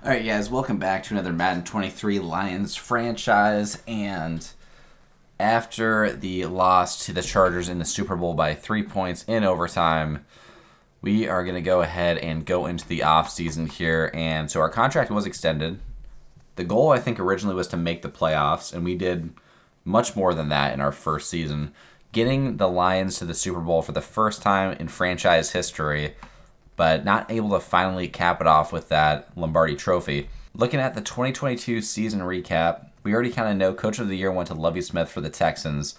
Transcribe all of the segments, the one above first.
Alright guys, welcome back to another Madden 23 Lions franchise, and after the loss to the Chargers in the Super Bowl by 3 points in overtime, we are going to go ahead and go into the offseason here, and so our contract was extended. The goal, I think, originally was to make the playoffs, and we did much more than that in our first season, getting the Lions to the Super Bowl for the first time in franchise history, but not able to finally cap it off with that Lombardi trophy. Looking at the 2022 season recap, we already kind of know Coach of the Year went to Lovie Smith for the Texans.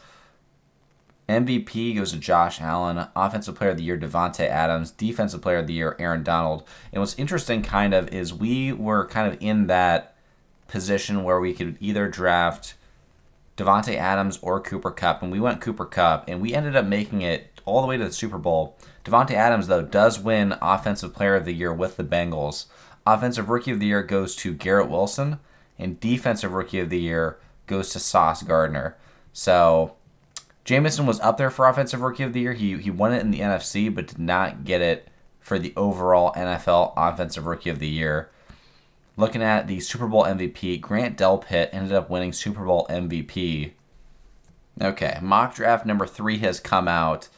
MVP goes to Josh Allen. Offensive Player of the Year, Davante Adams. Defensive Player of the Year, Aaron Donald. And what's interesting kind of is we were kind of in that position where we could either draft Davante Adams or Cooper Kupp, and we went Cooper Kupp, and we ended up making it all the way to the Super Bowl. Davante Adams, though, does win Offensive Player of the Year with the Bengals. Offensive Rookie of the Year goes to Garrett Wilson, and Defensive Rookie of the Year goes to Sauce Gardner. So Jameson was up there for Offensive Rookie of the Year. He won it in the NFC, but did not get it for the overall NFL Offensive Rookie of the Year. Looking at the Super Bowl MVP, Grant Delpit ended up winning Super Bowl MVP. Okay, mock draft number 3 has come out,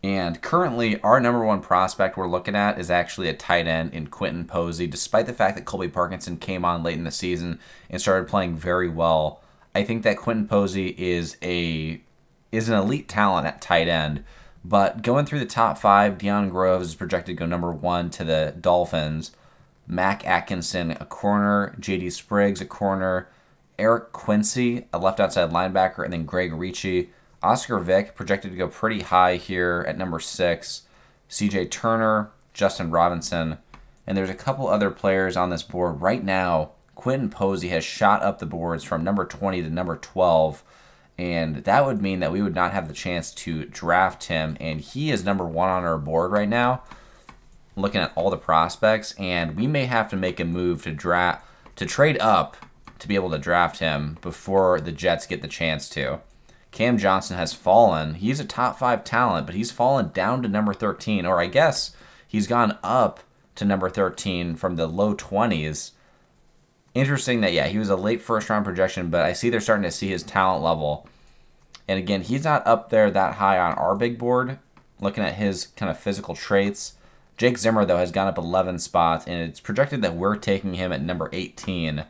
and currently our number 1 prospect we're looking at is actually a tight end in Quentin Posey. Despite the fact that Colby Parkinson came on late in the season and started playing very well, I think that Quentin Posey is an elite talent at tight end. But going through the top 5, Deion Groves is projected to go number 1 to the Dolphins. Mac Atkinson, a corner. J.D. Spriggs, a corner. Eric Quincy, a left outside linebacker. And then Greg Ricci. Oscar Vick, projected to go pretty high here at number 6. C.J. Turner, Justin Robinson. And there's a couple other players on this board. Right now, Quentin Posey has shot up the boards from number 20 to number 12. And that would mean that we would not have the chance to draft him. And he is number 1 on our board right now, looking at all the prospects, and we may have to make a move to trade up to be able to draft him before the Jets get the chance to. Cam Johnson has fallen. He's a top 5 talent, but he's fallen down to number 13, or I guess he's gone up to number 13 from the low 20s. Interesting that, yeah, he was a late first-round projection, but I see they're starting to see his talent level. And again, he's not up there that high on our big board, looking at his kind of physical traits. Jake Zimmer, though, has gone up 11 spots, and it's projected that we're taking him at number 18.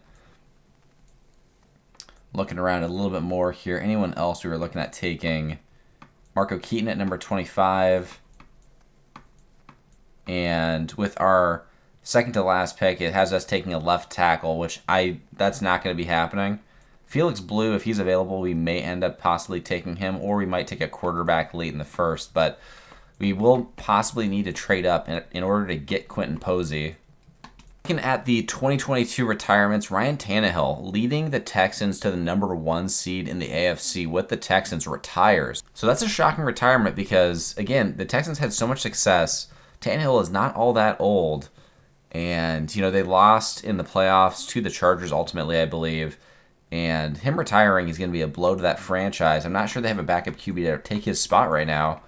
Looking around a little bit more here. Anyone else we were looking at taking? Marco Keaton at number 25. And with our second to last pick, it has us taking a left tackle, which that's not going to be happening. Felix Blue, if he's available, we may end up possibly taking him, or we might take a quarterback late in the first, but we will possibly need to trade up in order to get Quentin Posey. Looking at the 2022 retirements, Ryan Tannehill, leading the Texans to the number 1 seed in the AFC with the Texans, retires. So that's a shocking retirement because, again, the Texans had so much success. Tannehill is not all that old. And, they lost in the playoffs to the Chargers ultimately, I believe. And him retiring is going to be a blow to that franchise. I'm not sure they have a backup QB to take his spot right now.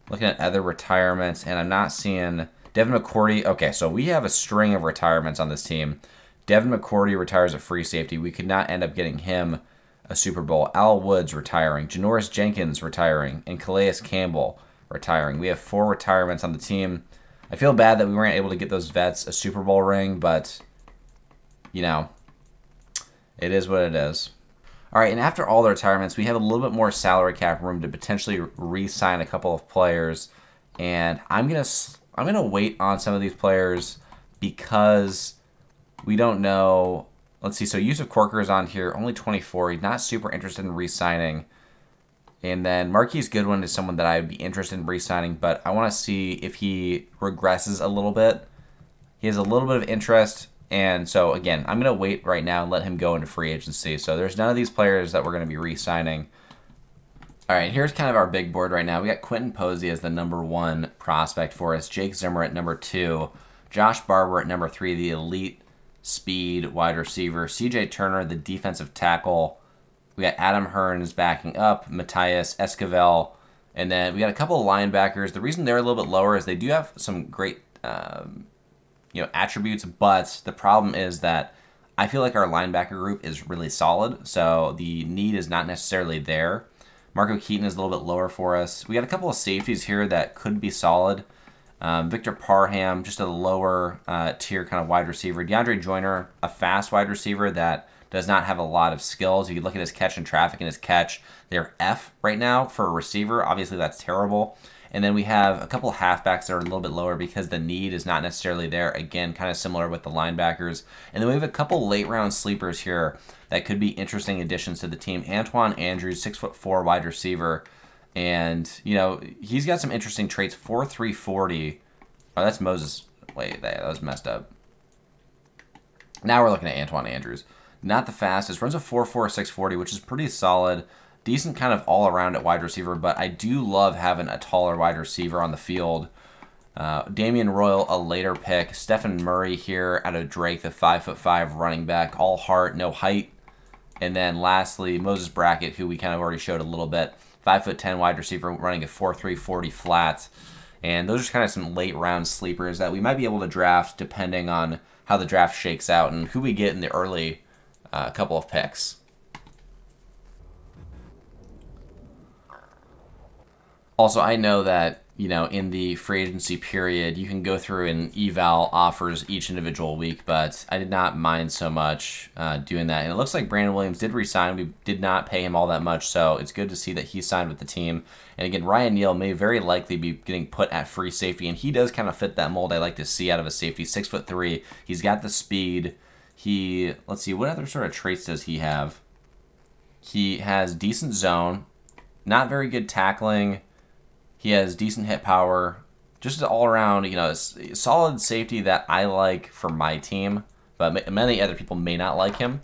Looking at other retirements, and I'm not seeing Devin McCourty. Okay, so we have a string of retirements on this team. Devin McCourty retires at free safety. We could not end up getting him a Super Bowl. Al Woods retiring. Janoris Jenkins retiring. And Calais Campbell retiring. We have 4 retirements on the team. I feel bad that we weren't able to get those vets a Super Bowl ring, but, it is what it is. All right, and after all the retirements, we have a little bit more salary cap room to potentially re-sign a couple of players, and I'm gonna wait on some of these players because we don't know. Let's see. So Yusuf Corker is on here, only 24. He's not super interested in re-signing, and then Marquise Goodwin is someone that I would be interested in re-signing, but I want to see if he regresses a little bit. He has a little bit of interest. And so, again, I'm going to wait right now and let him go into free agency. So there's none of these players that we're going to be re-signing. All right, here's kind of our big board right now. We got Quentin Posey as the number 1 prospect for us. Jake Zimmer at number 2. Josh Barber at number 3, the elite speed wide receiver. C.J. Turner, the defensive tackle. We got Adam Hearns backing up. Matthias Esquivel. And then we got a couple of linebackers. The reason they're a little bit lower is they do have some great attributes, but the problem is that I feel like our linebacker group is really solid, so the need is not necessarily there. Marco Keaton is a little bit lower for us. We got a couple of safeties here that could be solid. Victor Parham, just a lower tier kind of wide receiver. DeAndre Joyner, a fast wide receiver that does not have a lot of skills. You can look at his catch in traffic and his catch. They're F right now for a receiver. Obviously, that's terrible. And then we have a couple of halfbacks that are a little bit lower because the need is not necessarily there. Again, kind of similar with the linebackers. And then we have a couple late round sleepers here that could be interesting additions to the team. Antoine Andrews, 6'4" wide receiver. And, he's got some interesting traits. 4.3 40. Oh, that's Moses. Wait, that was messed up. Now we're looking at Antoine Andrews. Not the fastest. Runs a 4.4 640, which is pretty solid. Decent kind of all around at wide receiver, but I do love having a taller wide receiver on the field. Damian Royal, a later pick. Stephen Murray here out of Drake, the 5'5" running back. All heart, no height. And then lastly, Moses Brackett, who we kind of already showed a little bit. 5'10" wide receiver running a 4.3 40 flat. And those are kind of some late round sleepers that we might be able to draft depending on how the draft shakes out and who we get in the early couple of picks. Also, I know that, in the free agency period, you can go through and eval offers each individual week, but I did not mind so much doing that. And it looks like Brandon Williams did resign. We did not pay him all that much, so it's good to see that he signed with the team. And again, Ryan Neal may very likely be getting put at free safety, and he does kind of fit that mold I like to see out of a safety. 6'3". He's got the speed. Let's see, what other sort of traits does he have? He has decent zone, not very good tackling. He has decent hit power, just all around, solid safety that I like for my team, but many other people may not like him.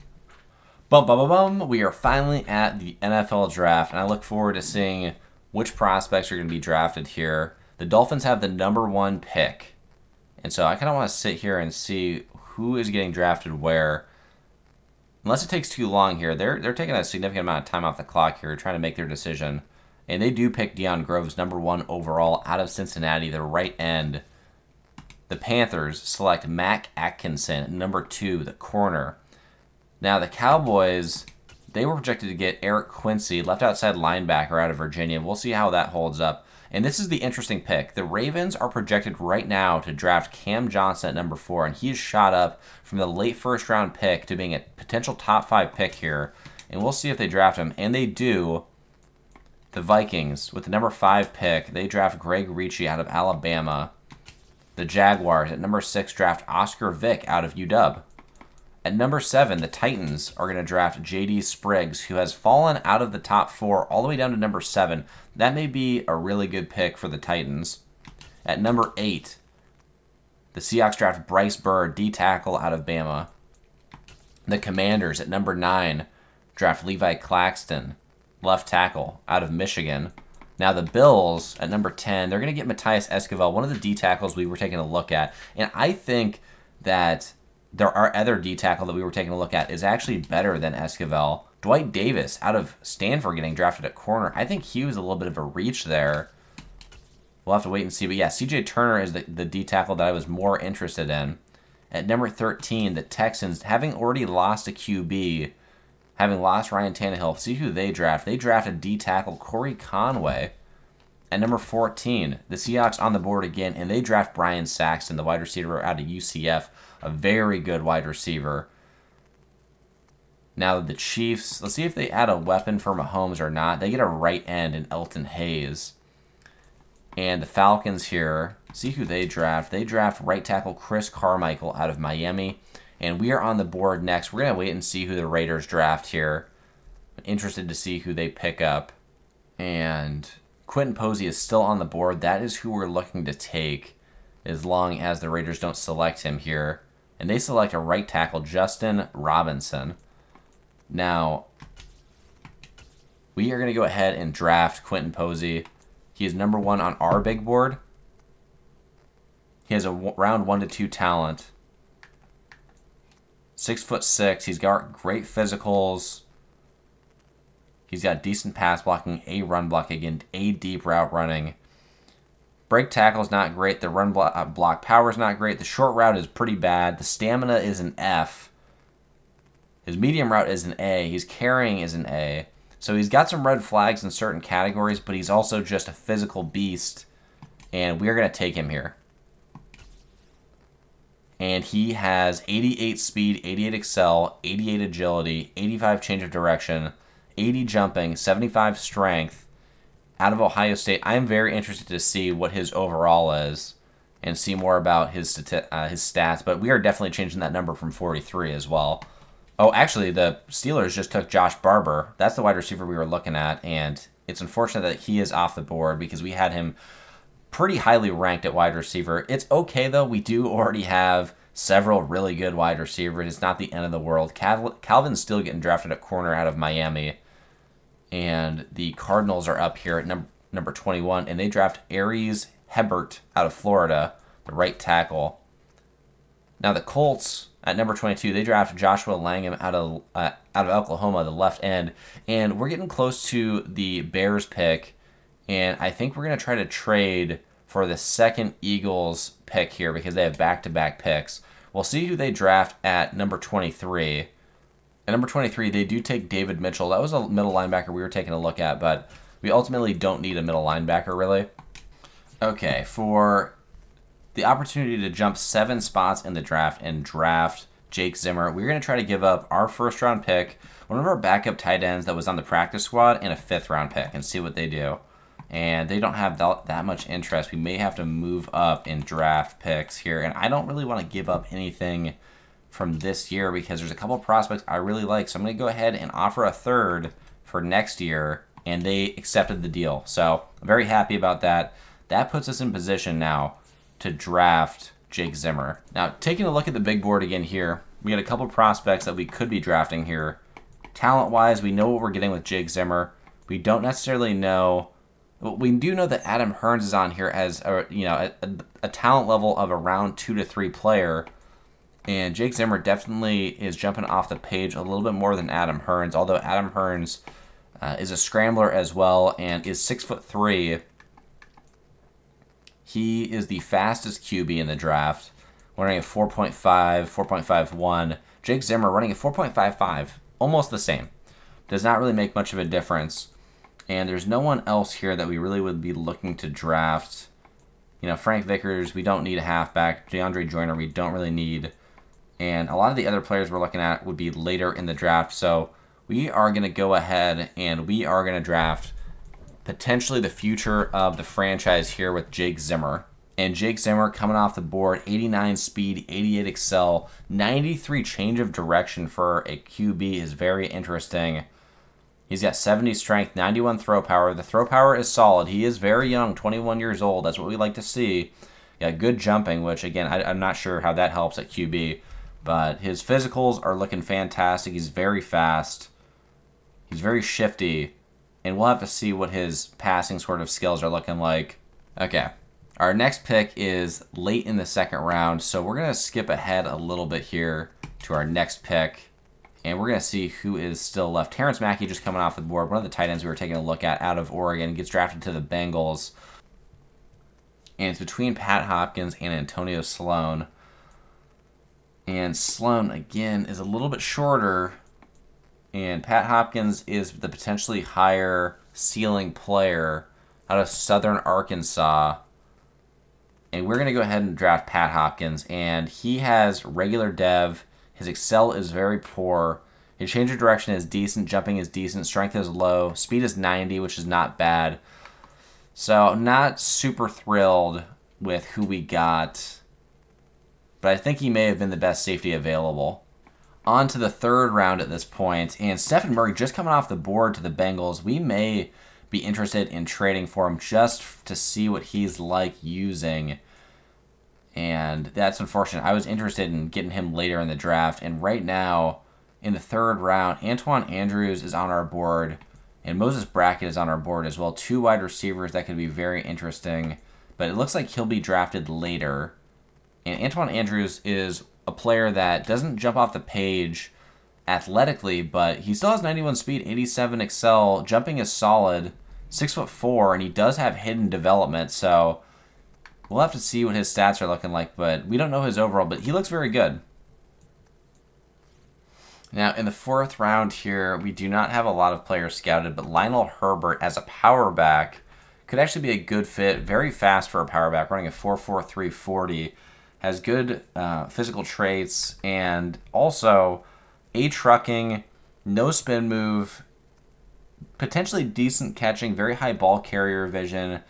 We are finally at the NFL draft, and I look forward to seeing which prospects are going to be drafted here. The Dolphins have the #1 pick, and so I kind of want to sit here and see who is getting drafted where. Unless it takes too long here, they're taking a significant amount of time off the clock here, trying to make their decision. And they do pick Deion Groves, #1 overall, out of Cincinnati, the right end. The Panthers select Mac Atkinson, #2, the corner. Now, the Cowboys, they were projected to get Eric Quincy, left outside linebacker out of Virginia. We'll see how that holds up. And this is the interesting pick. The Ravens are projected right now to draft Cam Johnson at #4, and he is shot up from the late first-round pick to being a potential top 5 pick here. And we'll see if they draft him. And they do. The Vikings, with the #5 pick, they draft Greg Ricci out of Alabama. The Jaguars, at #6, draft Oscar Vick out of UW. At #7, the Titans are going to draft J.D. Spriggs, who has fallen out of the top 4 all the way down to #7. That may be a really good pick for the Titans. At #8, the Seahawks draft Bryce Bird, D-tackle out of Bama. The Commanders, at #9, draft Levi Claxton, left tackle out of Michigan. Now the Bills at #10, they're going to get Matthias Esquivel, one of the D tackles we were taking a look at. And I think that our other D tackle that we were taking a look at is actually better than Esquivel. Dwight Davis out of Stanford getting drafted at corner. I think he was a little bit of a reach there. We'll have to wait and see. But yeah, CJ Turner is the D tackle that I was more interested in. At #13, the Texans, having already lost a QB, having lost Ryan Tannehill, see who they draft. They drafted D-tackle Corey Conway. At #14, the Seahawks on the board again, and they draft Brian Saxton, the wide receiver out of UCF, a very good wide receiver. Now the Chiefs, let's see if they add a weapon for Mahomes or not. They get a right end in Elton Hayes. And the Falcons here, see who they draft. They draft right tackle Chris Carmichael out of Miami. And we are on the board next. We're going to wait and see who the Raiders draft here. I'm interested to see who they pick up. And Quentin Posey is still on the board. That is who we're looking to take as long as the Raiders don't select him here. And they select a right tackle, Justin Robinson. Now, we are going to go ahead and draft Quentin Posey. He is #1 on our big board. He has a round 1 to 2 talent. 6'6". He's got great physicals. He's got decent pass blocking, a run blocking, and a deep route running. break tackle is not great. The run block power is not great. The short route is pretty bad. The stamina is an F. His medium route is an A. His carrying is an A. So he's got some red flags in certain categories, but he's also just a physical beast. And we're going to take him here. And he has 88 speed, 88 excel, 88 agility, 85 change of direction, 80 jumping, 75 strength. Out of Ohio State, I am very interested to see what his overall is and see more about his stats. But we are definitely changing that number from 43 as well. Oh, actually, the Steelers just took Josh Barber. That's the wide receiver we were looking at, and it's unfortunate that he is off the board because we had him pretty highly ranked at wide receiver. It's okay, though. We do already have several really good wide receivers. It's not the end of the world. Calvin's still getting drafted at corner out of Miami. And the Cardinals are up here at number 21, and they draft Aries Hebert out of Florida, the right tackle. Now the Colts at number 22, they draft Joshua Langham out of Oklahoma, the left end. And we're getting close to the Bears pick, and I think we're going to try to trade for the second Eagles pick here because they have back-to-back picks. We'll see who they draft at number 23. At number 23, they do take David Mitchell. That was a middle linebacker we were taking a look at, but we ultimately don't need a middle linebacker, really. Okay, for the opportunity to jump 7 spots in the draft and draft Jake Zimmer, we're going to try to give up our first-round pick, one of our backup tight ends that was on the practice squad, and a 5th-round pick and see what they do. And they don't have that much interest. We may have to move up in draft picks here, and I don't really want to give up anything from this year because there's a couple of prospects I really like. So I'm going to go ahead and offer a 3rd for next year, and they accepted the deal. So I'm very happy about that. That puts us in position now to draft Jake Zimmer. Now, taking a look at the big board again here, we got a couple of prospects that we could be drafting here. Talent-wise, we know what we're getting with Jake Zimmer. We don't necessarily know. We do know that Adam Hearns is on here as a talent level of around 2 to 3 player. And Jake Zimmer definitely is jumping off the page a little bit more than Adam Hearns, although Adam Hearns is a scrambler as well and is 6'3". He is the fastest QB in the draft, running a 4.5, 4.51. Jake Zimmer running a 4.55, almost the same. Does not really make much of a difference. And there's no one else here that we really would be looking to draft. You know, Frank Vickers, we don't need a halfback. DeAndre Joyner, we don't really need. And a lot of the other players we're looking at would be later in the draft. So we are going to go ahead and we are going to draft potentially the future of the franchise here with Jake Zimmer. And Jake Zimmer coming off the board, 89 speed, 88 excel, 93 change of direction for a QB is very interesting. He's got 70 strength, 91 throw power. The throw power is solid. He is very young, 21 years old. That's what we like to see. Got good jumping, which, again, I'm not sure how that helps at QB. But his physicals are looking fantastic. He's very fast. He's very shifty. And we'll have to see what his passing sort of skills are looking like. Okay. Our next pick is late in the 2nd round. So we're going to skip ahead a little bit here to our next pick. And we're going to see who is still left. Terrence Mackey just coming off the board. One of the tight ends we were taking a look at out of Oregon. Gets drafted to the Bengals. And it's between Pat Hopkins and Antonio Sloan. And Sloan, again, is a little bit shorter. And Pat Hopkins is the potentially higher ceiling player out of Southern Arkansas. And we're going to go ahead and draft Pat Hopkins. And he has regular dev. His excel is very poor. His change of direction is decent. Jumping is decent. Strength is low. Speed is 90, which is not bad. So, not super thrilled with who we got. But I think he may have been the best safety available. On to the 3rd round at this point. And Stephen Murray just coming off the board to the Bengals. We may be interested in trading for him just to see what he's like using. And that's unfortunate. I was interested in getting him later in the draft. And right now, in the 3rd round, Antoine Andrews is on our board. And Moses Brackett is on our board as well. 2 wide receivers that could be very interesting. But it looks like he'll be drafted later. And Antoine Andrews is a player that doesn't jump off the page athletically, but he still has 91 speed, 87 excel. Jumping is solid, 6'4", and he does have hidden development. So We'll have to see what his stats are looking like, but we don't know his overall, but he looks very good. Now, in the 4th round here, we do not have a lot of players scouted, but Lionel Herbert as a power back could actually be a good fit. Very fast for a power back, running a 4.43 40. Has good physical traits, and also trucking, no spin move, potentially decent catching, very high ball carrier vision.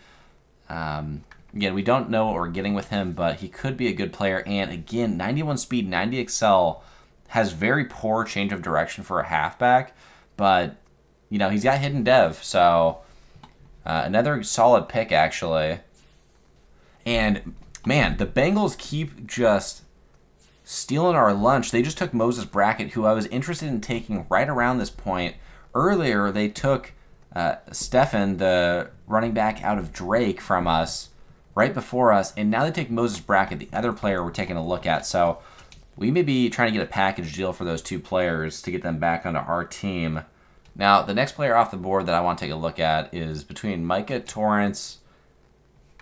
Again, we don't know what we're getting with him, but he could be a good player. And again, 91 speed, 90 excel. Has very poor change of direction for a halfback, but, you know, he's got hidden dev, so another solid pick, actually. And, man, the Bengals keep just stealing our lunch. They just took Moses Brackett, who I was interested in taking right around this point. Earlier, they took Stefan, the running back out of Drake, from us right before us, and now they take Moses Brackett, the other player we're taking a look at. So we may be trying to get a package deal for those 2 players to get them back onto our team. Now, the next player off the board that I want to take a look at is between Micah Torrance,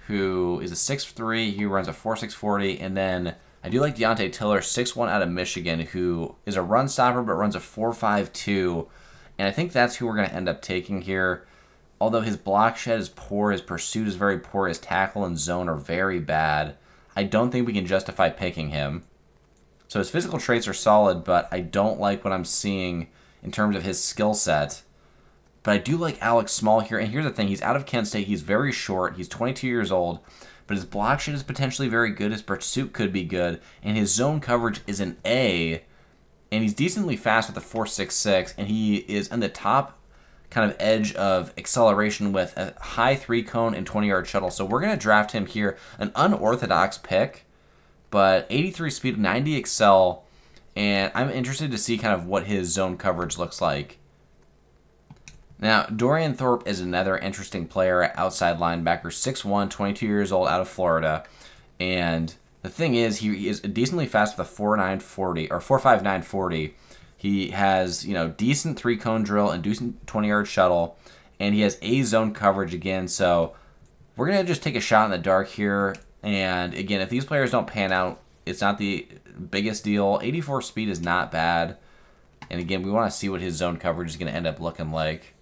who is a 6'3", he runs a 4.6 40, and then I do like Deontay Tiller, 6'1", out of Michigan, who is a run stopper but runs a 4.52, and I think that's who we're going to end up taking here. Although his block shed is poor, his pursuit is very poor, his tackle and zone are very bad, I don't think we can justify picking him. So his physical traits are solid, but I don't like what I'm seeing in terms of his skill set. But I do like Alex Small here. And here's the thing. He's out of Kent State. He's very short. He's 22 years old. But his block shit is potentially very good. His pursuit could be good. And his zone coverage is an A. And he's decently fast with a 4.66. And he is on the top kind of edge of acceleration with a high 3-cone and 20-yard shuttle. So we're going to draft him here. An unorthodox pick. But 83 speed, 90 excel, and I'm interested to see kind of what his zone coverage looks like. Now, Dorian Thorpe is another interesting player, outside linebacker, 6'1", 22 years old, out of Florida. And the thing is, he is decently fast with a 4.9 40 or 4.59 40. He has, you know, decent 3-cone drill and decent 20-yard shuttle, and he has A zone coverage again. So we're gonna just take a shot in the dark here. And again, if these players don't pan out, it's not the biggest deal. 84 speed is not bad. And again, we want to see what his zone coverage is going to end up looking like.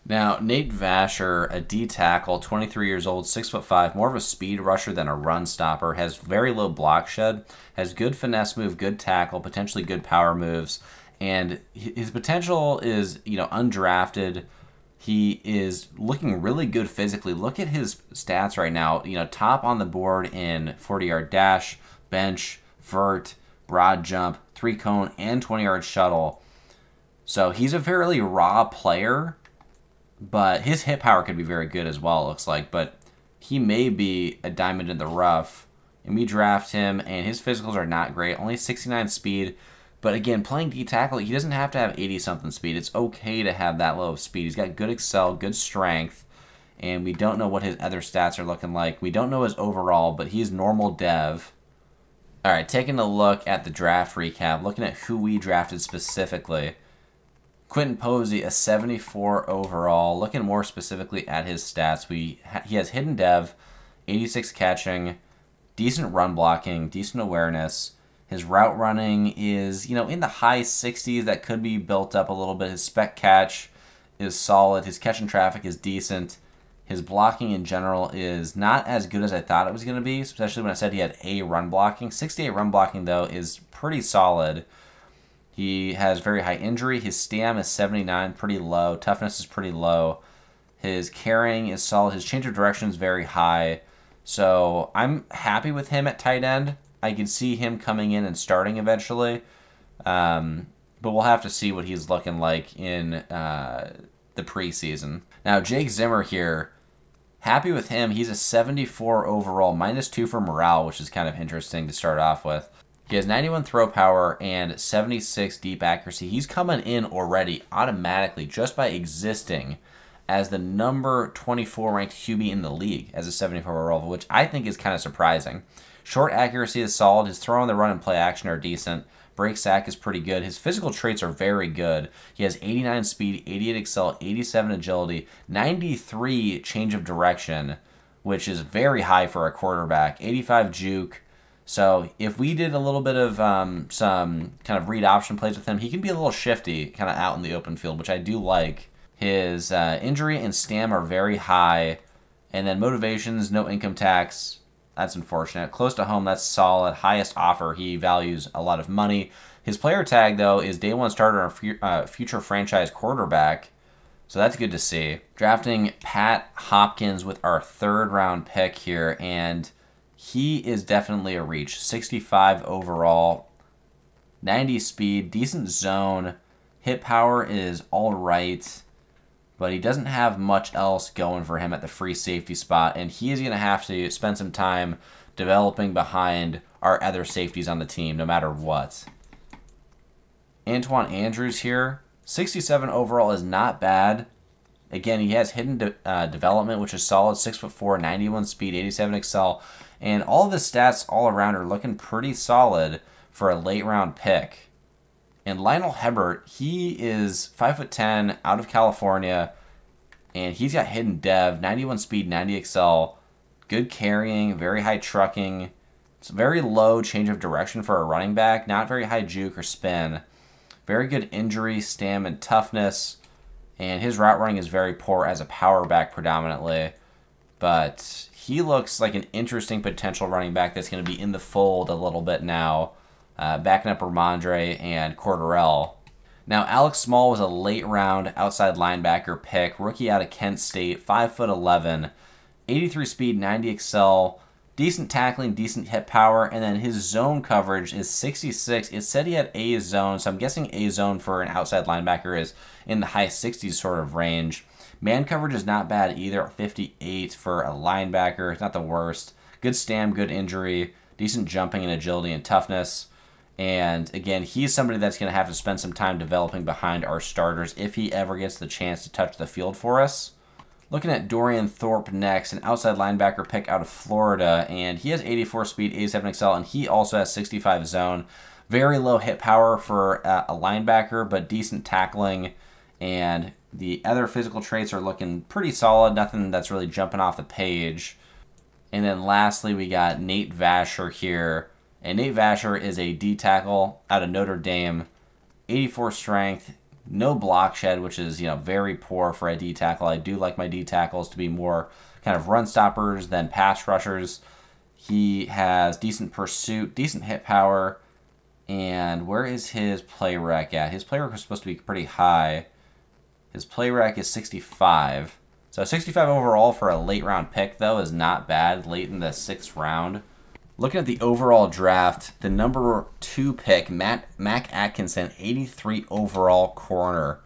Now, Nate Vasher, a D tackle, 23 years old, 6'5", more of a speed rusher than a run stopper, has very low block shed, has good finesse move, good tackle, potentially good power moves, and his potential is, you know, undrafted. He is looking really good physically. Look at his stats right now. You know, top on the board in 40-yard dash, bench, vert, broad jump, 3-cone, and 20-yard shuttle. So he's a fairly raw player, but his hit power could be very good as well, it looks like. But he may be a diamond in the rough. And we draft him, and his physicals are not great. Only 69 speed. But again, playing D-tackle, he doesn't have to have 80-something speed. It's okay to have that low of speed. He's got good excel, good strength, and we don't know what his other stats are looking like. We don't know his overall, but he's normal dev. All right, taking a look at the draft recap, looking at who we drafted specifically. Quentin Posey, a 74 overall. Looking more specifically at his stats, he has hidden dev, 86 catching, decent run blocking, decent awareness. His route running is, you know, in the high 60s. That could be built up a little bit. His spec catch is solid. His catch and traffic is decent. His blocking in general is not as good as I thought it was going to be, especially when I said he had A run blocking. 68 run blocking, though, is pretty solid. He has very high injury. His stam is 79, pretty low. Toughness is pretty low. His carrying is solid. His change of direction is very high. So I'm happy with him at tight end. I can see him coming in and starting eventually. But we'll have to see what he's looking like in the preseason. Now, Jake Zimmer here, happy with him. He's a 74 overall, -2 for morale, which is kind of interesting to start off with. He has 91 throw power and 76 deep accuracy. He's coming in already automatically just by existing as the number 24 ranked QB in the league as a 74 overall, which I think is kind of surprising. Short accuracy is solid. His throw on the run and play action are decent. break sack is pretty good. His physical traits are very good. He has 89 speed, 88 excel, 87 agility, 93 change of direction, which is very high for a quarterback, 85 juke. So if we did a little bit of some kind of read option plays with him, he can be a little shifty kind of out in the open field, which I do like. His injury and stam are very high. And then motivations, no income tax. That's unfortunate. Close to home, that's solid. Highest offer, he values a lot of money. His player tag, though, is day one starter and future franchise quarterback. So that's good to see. Drafting Pat Hopkins with our 3rd round pick here. And he is definitely a reach. 65 overall. 90 speed. Decent zone. Hit power is all right. But he doesn't have much else going for him at the free safety spot, and he is going to have to spend some time developing behind our other safeties on the team, no matter what. Antoine Andrews here, 67 overall is not bad. Again, he has hidden development, which is solid, 6'4", 91 speed, 87 excel, and all of his stats all around are looking pretty solid for a late round pick. And Lionel Hebert, he is 5'10", out of California, and he's got hidden dev, 91 speed, 90 excel, good carrying, very high trucking. It's very low change of direction for a running back, not very high juke or spin. Very good injury, stam, and toughness, and his route running is very poor as a power back predominantly, but he looks like an interesting potential running back that's going to be in the fold a little bit now. Backing up Ramondre and Cordarrelle. Now, Alex Small was a late round outside linebacker pick, rookie out of Kent State, 5'11", 83 speed, 90 excel, decent tackling, decent hit power, and then his zone coverage is 66. It said he had A zone, so I'm guessing A zone for an outside linebacker is in the high 60s sort of range. Man coverage is not bad either, 58 for a linebacker. It's not the worst. Good stam, good injury, decent jumping and agility and toughness. And again, he's somebody that's going to have to spend some time developing behind our starters if he ever gets the chance to touch the field for us. Looking at Dorian Thorpe next, an outside linebacker pick out of Florida, and he has 84 speed, 87 excel, and he also has 65 zone. Very low hit power for a linebacker, but decent tackling, and the other physical traits are looking pretty solid. Nothing that's really jumping off the page. And then lastly, we got Nate Vasher here. And Nate Vasher is a D tackle out of Notre Dame, 84 strength, no block shed, which is very poor for a D tackle. I do like my D tackles to be more kind of run stoppers than pass rushers. He has decent pursuit, decent hit power, and where is his play rec at? His play rec is supposed to be pretty high. His play rec is 65. So 65 overall for a late round pick, though, is not bad, late in the 6th round. Looking at the overall draft, the number 2 pick, Mac Atkinson, 83 overall corner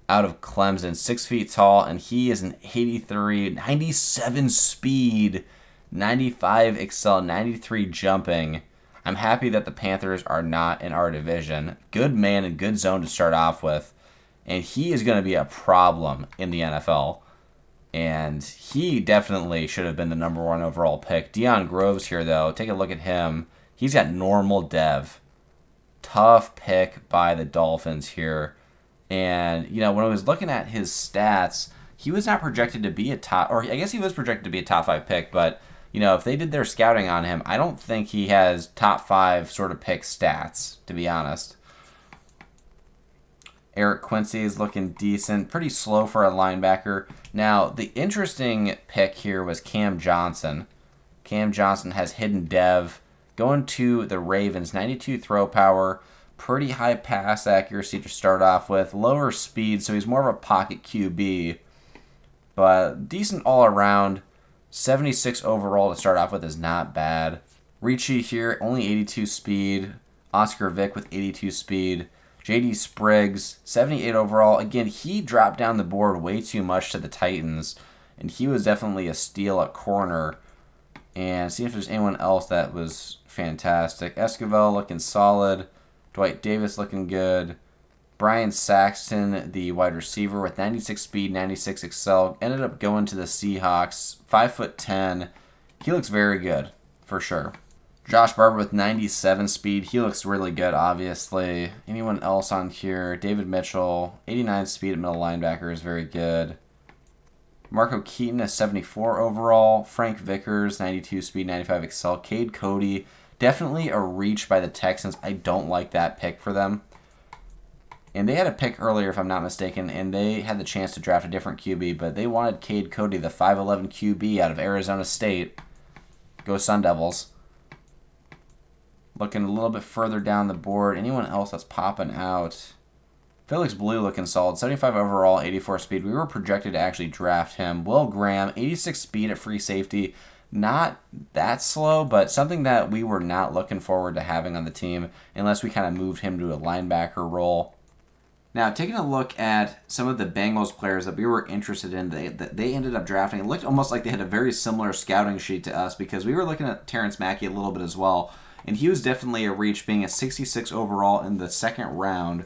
out of Clemson, 6 feet tall, and he is an 83, 97 speed, 95 excel, 93 jumping. I'm happy that the Panthers are not in our division. Good man and good zone to start off with, and he is going to be a problem in the NFL. And he definitely should have been the number 1 overall pick. Deion Groves here, though. Take a look at him. He's got normal dev. Tough pick by the Dolphins here. And, when I was looking at his stats, he was not projected to be a top, or I guess he was projected to be a top 5 pick, but, if they did their scouting on him, I don't think he has top 5 sort of pick stats, to be honest. Eric Quincy is looking decent. Pretty slow for a linebacker. Now, the interesting pick here was Cam Johnson. Cam Johnson has hidden dev. Going to the Ravens, 92 throw power. Pretty high pass accuracy to start off with. Lower speed, so he's more of a pocket QB. But decent all around. 76 overall to start off with is not bad. Ricci here, only 82 speed. Oscar Vick with 82 speed. J.D. Spriggs, 78 overall. Again, he dropped down the board way too much to the Titans, and he was definitely a steal at corner. And see if there's anyone else that was fantastic. Esquivel looking solid. Dwight Davis looking good. Brian Saxton, the wide receiver with 96 speed, 96 excel, ended up going to the Seahawks. 5'10". He looks very good, for sure. Josh Barber with 97 speed. He looks really good, obviously. Anyone else on here? David Mitchell, 89 speed at middle linebacker is very good. Marco Keaton, a 74 overall. Frank Vickers, 92 speed, 95 excel. Cade Cody, definitely a reach by the Texans. I don't like that pick for them. And they had a pick earlier, if I'm not mistaken, and they had the chance to draft a different QB, but they wanted Cade Cody, the 5'11 QB out of Arizona State. Go Sun Devils. Looking a little bit further down the board. Anyone else that's popping out? Felix Blue looking solid. 75 overall, 84 speed. We were projected to actually draft him. Will Graham, 86 speed at free safety. Not that slow, but something that we were not looking forward to having on the team unless we kind of moved him to a linebacker role. Now, taking a look at some of the Bengals players that we were interested in, they ended up drafting. It looked almost like they had a very similar scouting sheet to us because we were looking at Terrence Mackey a little bit as well. And he was definitely a reach, being a 66 overall in the second round.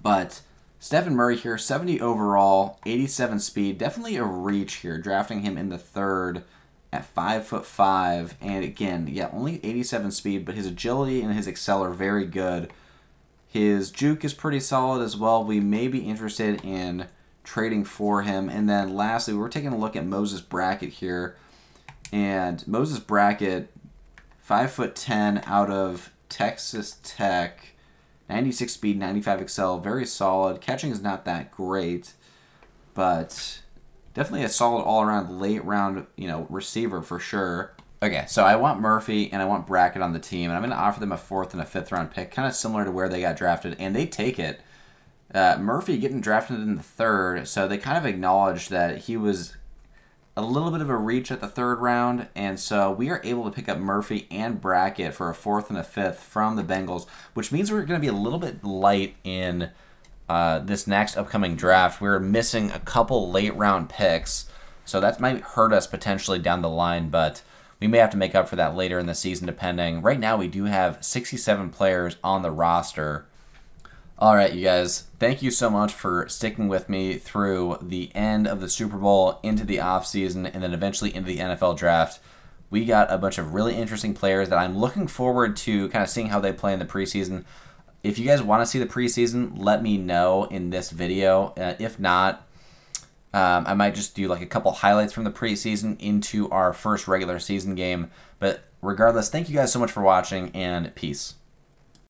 But Stephen Murray here, 70 overall, 87 speed. Definitely a reach here, drafting him in the third at 5'5". And again, yeah, only 87 speed, but his agility and his excel are very good. His juke is pretty solid as well. We may be interested in trading for him. And then lastly, we're taking a look at Moses Brackett here. And Moses Brackett, 5'10", out of Texas Tech, 96 speed, 95 excel, very solid. Catching is not that great, but definitely a solid all-around late round, receiver for sure. Okay, so I want Murphy and I want Brackett on the team, and I'm going to offer them a 4th and a 5th round pick, kind of similar to where they got drafted, and they take it. Murphy getting drafted in the 3rd, so they kind of acknowledged that he was a little bit of a reach at the 3rd round, and so we are able to pick up Murphy and Brackett for a 4th and a 5th from the Bengals, which means we're going to be a little bit light in this next upcoming draft. We're missing a couple late round picks, so that might hurt us potentially down the line, but we may have to make up for that later in the season depending. Right now we do have 67 players on the roster. All right, you guys, thank you so much for sticking with me through the end of the Super Bowl, into the offseason, and then eventually into the NFL draft. We got a bunch of really interesting players that I'm looking forward to kind of seeing how they play in the preseason. If you guys want to see the preseason, let me know in this video. If not, I might just do like a couple highlights from the preseason into our first regular season game. But regardless, thank you guys so much for watching, and peace.